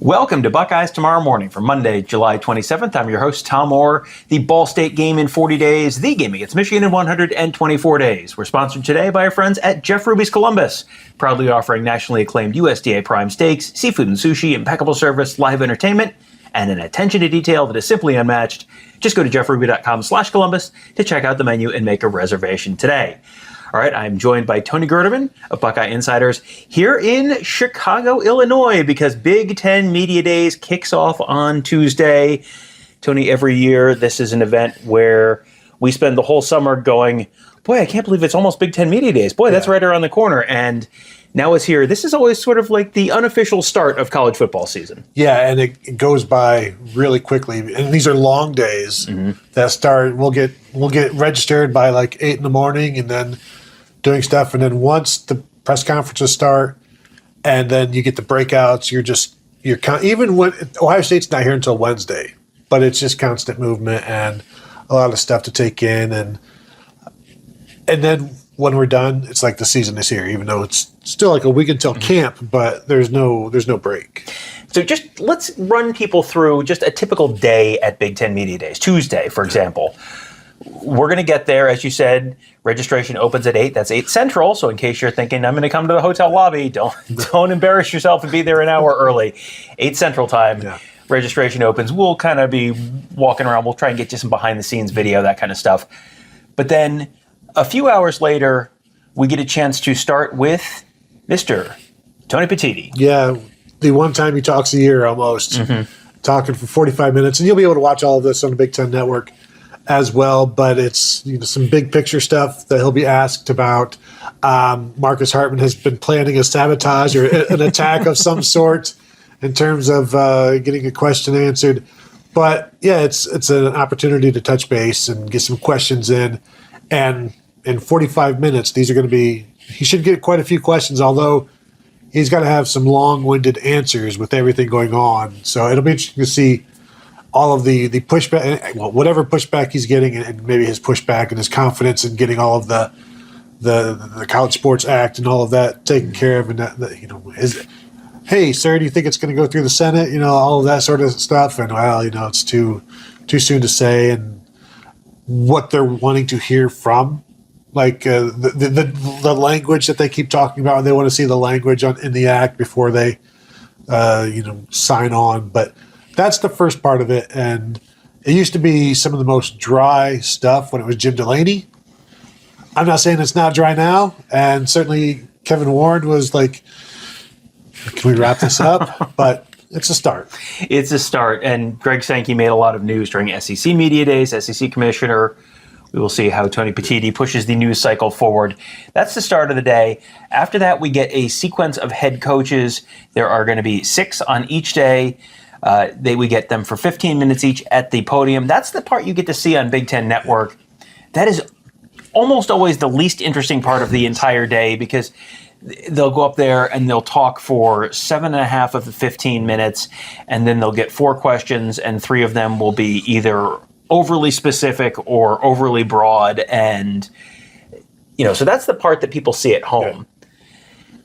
Welcome to Buckeyes Tomorrow Morning for Monday, July 27th. I'm your host, Tom Orr. The Ball State game in 40 days, the game against Michigan in 124 days. We're sponsored today by our friends at Jeff Ruby's Columbus, proudly offering nationally acclaimed USDA prime steaks, seafood and sushi, impeccable service, live entertainment, and an attention to detail that is simply unmatched. Just go to jeffruby.com/Columbus to check out the menu and make a reservation today. All right, I'm joined by Tony Gerdeman of Buckeye Insiders here in Chicago, Illinois, because Big Ten Media Days kicks off on Tuesday. Tony, every year this is an event where we spend the whole summer going, boy, I can't believe it's almost Big Ten Media Days. Boy, that's right around the corner. And now it's here. This is always sort of like the unofficial start of college football season. Yeah, and it goes by really quickly. And these are long days that start. We'll get registered by like 8 in the morning and then doing stuff. And then once the press conferences start and then you get the breakouts, even when Ohio State's not here until Wednesday, but it's just constant movement and a lot of stuff to take in. And then when we're done, it's like the season is here, even though it's still like a week until camp, but there's no break. So just let's run people through just a typical day at Big Ten Media Days. Tuesday, for example. We're going to get there, as you said. Registration opens at 8. That's 8 Central. So in case you're thinking, I'm going to come to the hotel lobby, don't embarrass yourself and be there an hour early. 8 Central time. Yeah. Registration opens. We'll kind of be walking around. We'll try and get you some behind-the-scenes video, that kind of stuff. But then a few hours later, we get a chance to start with Mr. Tony Petitti. Yeah, the one time he talks a year almost, talking for 45 minutes. And you'll be able to watch all of this on the Big Ten Network as well, but it's some big picture stuff that he'll be asked about. Marcus Hartman has been planning a sabotage or an attack of some sort in terms of getting a question answered. But yeah, it's an opportunity to touch base and get some questions in. And in 45 minutes, these are going to be, he should get quite a few questions, although he's got to have some long-winded answers with everything going on. So it'll be interesting to see all of the pushback, well, whatever pushback he's getting, and maybe his pushback and his confidence in getting all of the College Sports Act and all of that taken care of, and that hey, sir, do you think it's going to go through the Senate? All of that sort of stuff, and it's too soon to say, and what they're wanting to hear from, like the language that they keep talking about, and they want to see the language in the act before they sign on, but. That's the first part of it, and it used to be some of the most dry stuff when it was Jim Delaney. I'm not saying it's not dry now, and certainly Kevin Warren was like, can we wrap this up? But it's a start. It's a start, and Greg Sankey made a lot of news during SEC Media Days, SEC Commissioner. We will see how Tony Petitti pushes the news cycle forward. That's the start of the day. After that, we get a sequence of head coaches. There are going to be 6 on each day. We get them for 15 minutes each at the podium. That's the part you get to see on Big Ten Network. That is almost always the least interesting part of the entire day, because they'll go up there and they'll talk for 7.5 of the 15 minutes, and then they'll get 4 questions, and 3 of them will be either overly specific or overly broad. And, so that's the part that people see at home. Yeah.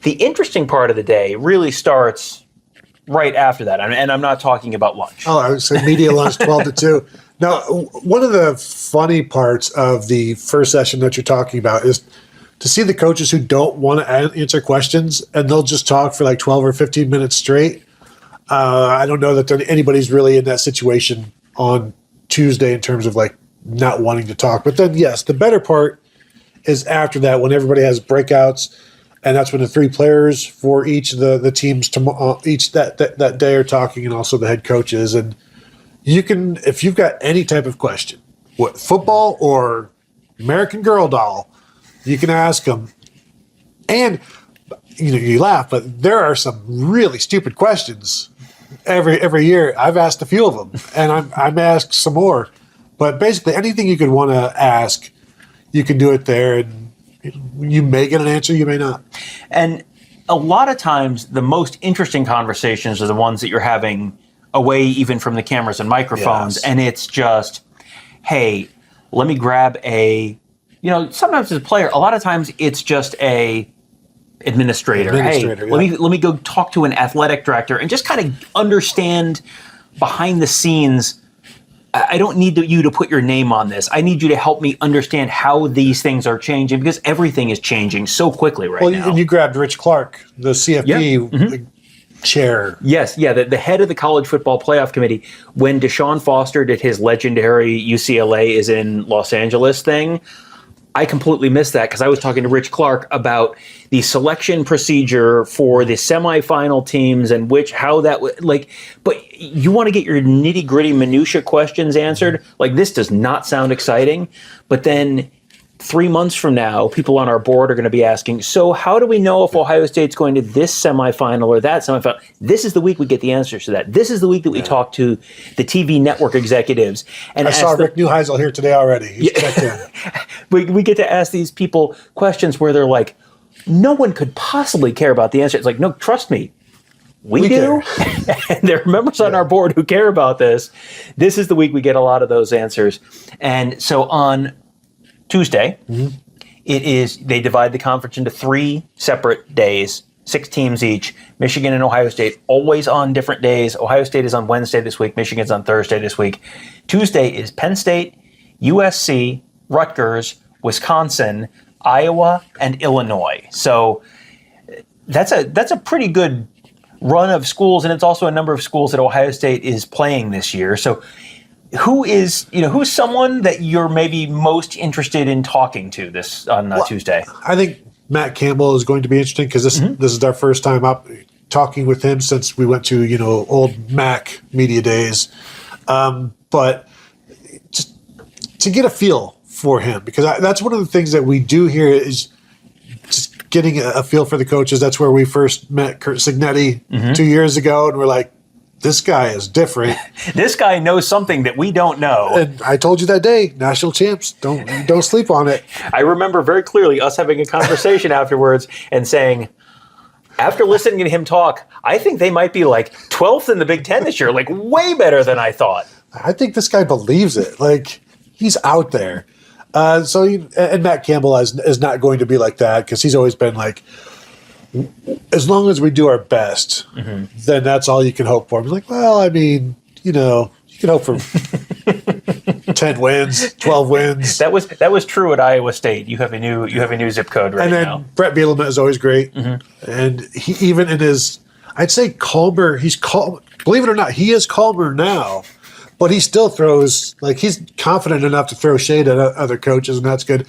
The interesting part of the day really starts right after that, and I'm not talking about lunch. Oh, I would say media lunch 12 to 2. Now, one of the funny parts of the first session that you're talking about is to see the coaches who don't want to answer questions, and they'll just talk for like 12 or 15 minutes straight. I don't know that anybody's really in that situation on Tuesday in terms of like not wanting to talk. But then, yes, the better part is after that, when everybody has breakouts. And that's when the 3 players for each of the teams each that day are talking, and also the head coaches. And you can, if you've got any type of question, what football or American Girl doll, you can ask them. And you laugh, but there are some really stupid questions every year. I've asked a few of them, and I'm asked some more. But basically, anything you could want to ask, you can do it there, and you may get an answer, you may not. And a lot of times, the most interesting conversations are the ones that you're having away even from the cameras and microphones. Yes. And it's just, hey, let me grab sometimes as a player, a lot of times it's just administrator. Hey, let me go talk to an athletic director and just kind of understand behind the scenes. I don't need you to put your name on this. I need you to help me understand how these things are changing, because everything is changing so quickly now. And you grabbed Rich Clark, the CFP chair. Yes, the head of the College Football Playoff Committee. When Deshaun Foster did his legendary UCLA is in Los Angeles thing, I completely missed that because I was talking to Rich Clark about the selection procedure for the semifinal teams and how that would but you want to get your nitty gritty minutia questions answered. Like, this does not sound exciting, but then 3 months from now, people on our board are going to be asking, so how do we know if Ohio State's going to this semifinal or that semifinal? This is the week we get the answers to that. This is the week that we talk to the TV network executives. And I saw Rick Neuheisel here today already. He's checked in. We get to ask these people questions where they're like, no one could possibly care about the answer. It's like, no, trust me. We do. And there are members on our board who care about this. This is the week we get a lot of those answers. And so on Tuesday, they divide the conference into 3 separate days, 6 teams each. Michigan and Ohio State always on different days. Ohio State is on Wednesday this week. Michigan's on Thursday this week. Tuesday is Penn State, USC, Rutgers, Wisconsin, Iowa, and Illinois. So that's a pretty good run of schools, and it's also a number of schools that Ohio State is playing this year. So who's someone that you're maybe most interested in talking to this on Tuesday? I think Matt Campbell is going to be interesting because this is our first time up talking with him since we went to old MAC media days. But just to get a feel for him, because that's one of the things that we do here is just getting a feel for the coaches. That's where we first met Kurt Signetti 2 years ago, and we're like, this guy is different. This guy knows something that we don't know. And I told you that day, national champs, don't sleep on it. I remember very clearly us having a conversation afterwards and saying, after listening to him talk, I think they might be like 12th in the Big Ten this year, like way better than I thought. I think this guy believes it. Like, he's out there. And Matt Campbell is not going to be like that because he's always been like, as long as we do our best, then that's all you can hope for. I'm like, well, I mean, you can hope for 10 wins, 12 wins. That was true at Iowa State. You have a new zip code right now. And then Bret Bielema is always great. And he, even in his, I'd say calmer, he's calm. Believe it or not, he is calmer now. But he still throws, he's confident enough to throw shade at other coaches, and that's good.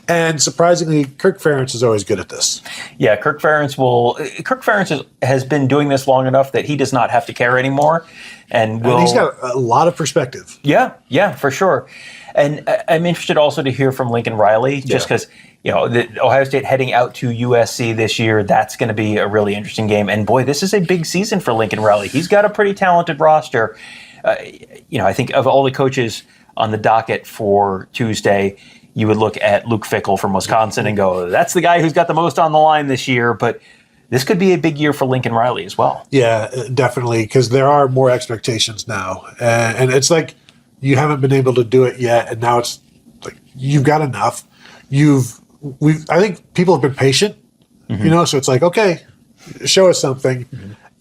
And surprisingly, Kirk Ferentz is always good at this. Yeah, Kirk Ferentz has been doing this long enough that he does not have to care anymore. And he's got a lot of perspective. Yeah, for sure. And I'm interested also to hear from Lincoln Riley, just because, Ohio State heading out to USC this year, that's going to be a really interesting game. And boy, this is a big season for Lincoln Riley. He's got a pretty talented roster. I think of all the coaches on the docket for Tuesday, you would look at Luke Fickell from Wisconsin and go, that's the guy who's got the most on the line this year. But this could be a big year for Lincoln Riley as well. Yeah, definitely, because there are more expectations now. And it's like you haven't been able to do it yet, and now it's like you've got enough. I think people have been patient, so it's like, okay, show us something.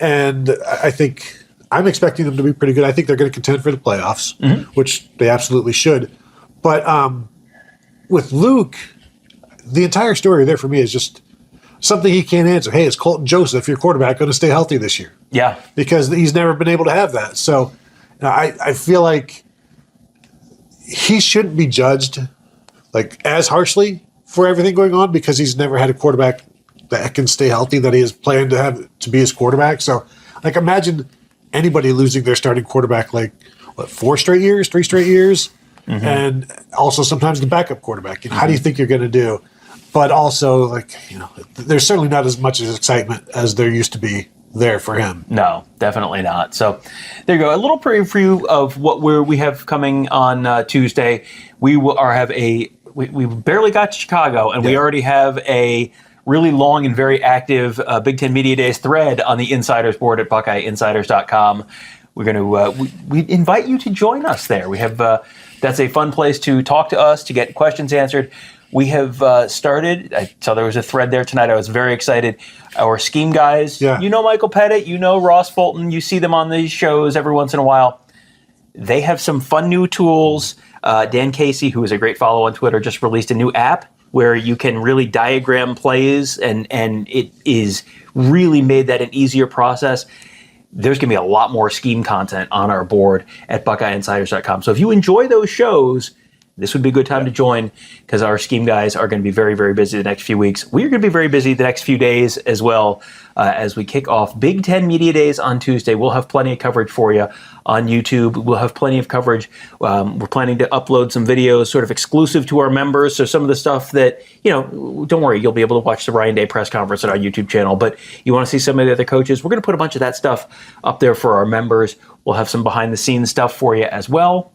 And I think I'm expecting them to be pretty good. I think they're going to contend for the playoffs, which they absolutely should. But with Luke, the entire story there for me is just something he can't answer. Hey, is Colton Joseph, your quarterback, going to stay healthy this year? Yeah. Because he's never been able to have that. So I feel like he shouldn't be judged as harshly for everything going on because he's never had a quarterback that can stay healthy that he has planned to have to be his quarterback. So imagine anybody losing their starting quarterback 3 straight years, and also sometimes the backup quarterback. How do you think you're going to do? But also, there's certainly not as much excitement as there used to be there for him. No, definitely not. So there you go. A little preview of what we have coming on Tuesday. We barely got to Chicago, and we already have a really long and very active Big Ten Media Days thread on the Insiders board at BuckeyeInsiders.com. We're going to we invite you to join us there. We have that's a fun place to talk to us, to get questions answered. We have started, I saw there was a thread there tonight. I was very excited. Our scheme guys, Yeah. you know Michael Pettit, you know Ross Fulton, you see them on these shows every once in a while. They have some fun new tools. Dan Casey, who is a great follow on Twitter, just released a new app where you can really diagram plays, and it is really made that an easier process. There's going to be a lot more scheme content on our board at BuckeyeInsiders.com. So if you enjoy those shows, this would be a good time to join, because our scheme guys are going to be very, very busy the next few weeks. We are going to be very busy the next few days as well, as we kick off Big Ten Media Days on Tuesday. We'll have plenty of coverage for you on YouTube. We'll have plenty of coverage. We're planning to upload some videos sort of exclusive to our members. So some of the stuff that, don't worry, you'll be able to watch the Ryan Day press conference on our YouTube channel. But you want to see some of the other coaches, we're going to put a bunch of that stuff up there for our members. We'll have some behind the scenes stuff for you as well.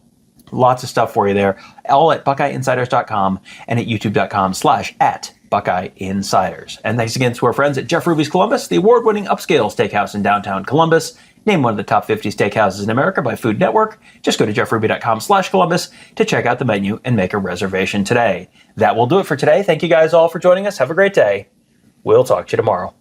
Lots of stuff for you there, all at BuckeyeInsiders.com and at YouTube.com/@BuckeyeInsiders. And thanks again to our friends at Jeff Ruby's Columbus, the award-winning upscale steakhouse in downtown Columbus, named one of the top 50 steakhouses in America by Food Network. Just go to jeffruby.com/Columbus to check out the menu and make a reservation today. That will do it for today. Thank you guys all for joining us. Have a great day. We'll talk to you tomorrow.